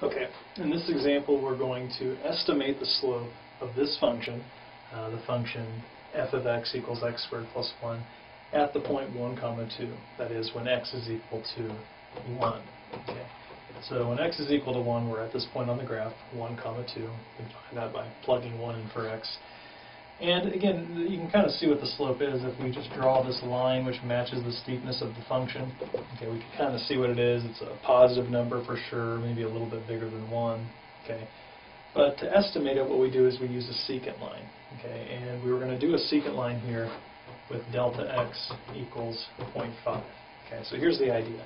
Okay, in this example we're going to estimate the slope of this function, the function f of x equals x squared plus 1, at the point 1, 2. That is, when x is equal to 1. Okay. So when x is equal to 1, we're at this point on the graph, 1, 2. You can find that by plugging 1 in for x. And again, you can kind of see what the slope is if we just draw this line which matches the steepness of the function. Okay, we can kind of see what it is. It's a positive number for sure, maybe a little bit bigger than 1. Okay, but to estimate it, what we do is we use a secant line. Okay, and we were going to do a secant line here with delta x equals 0.5. Okay, so here's the idea.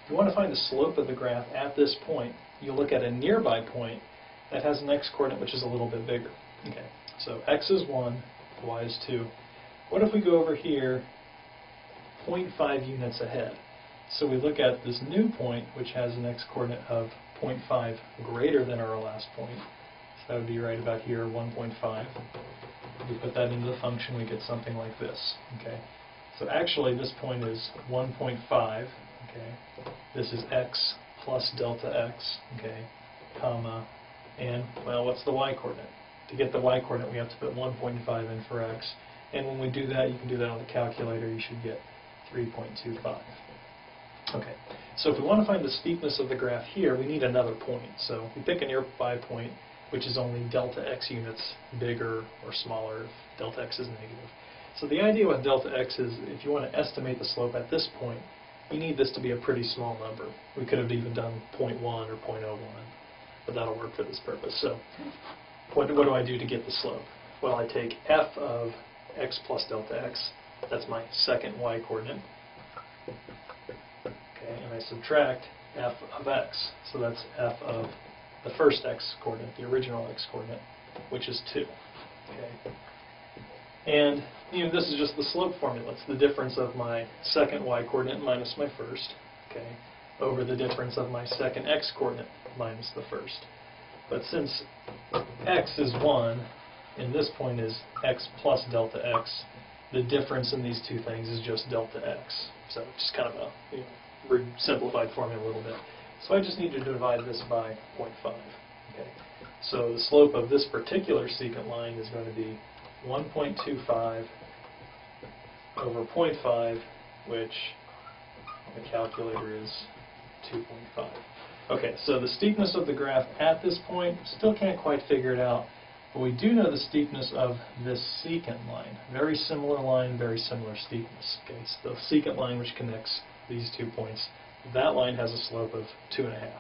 If you want to find the slope of the graph at this point, you look at a nearby point that has an x-coordinate which is a little bit bigger. Okay, so x is 1, y is 2. What if we go over here 0.5 units ahead? So we look at this new point which has an x-coordinate of 0.5 greater than our last point. So that would be right about here, 1.5. If we put that into the function, we get something like this. Okay, so actually this point is 1.5. Okay, this is x plus delta x. Okay, comma, and well, what's the y-coordinate? To get the y-coordinate, we have to put 1.5 in for x. And when we do that, you can do that on the calculator, you should get 3.25. Okay, so if we want to find the steepness of the graph here, we need another point. So we pick a nearby point, which is only delta x units bigger or smaller if delta x is negative. So the idea with delta x is if you want to estimate the slope at this point, you need this to be a pretty small number. We could have even done 0.1 or 0.01, but that'll work for this purpose. So what do I do to get the slope? Well, I take f of x plus delta x, that's my second y-coordinate, okay, and I subtract f of x, so that's f of the first x-coordinate, the original x-coordinate, which is 2. Okay. And this is just the slope formula. It's the difference of my second y-coordinate minus my first, okay, over the difference of my second x-coordinate minus the first. But since x is 1, and this point is x plus delta x, the difference in these two things is just delta x. So just kind of a simplified formula a little bit. So I just need to divide this by 0.5. Okay. So the slope of this particular secant line is going to be 1.25 over 0.5, which on the calculator is 2.5. Okay, so the steepness of the graph at this point, still can't quite figure it out, but we do know the steepness of this secant line. Very similar line, very similar steepness. Okay, so the secant line which connects these 2 points, that line has a slope of 2.5.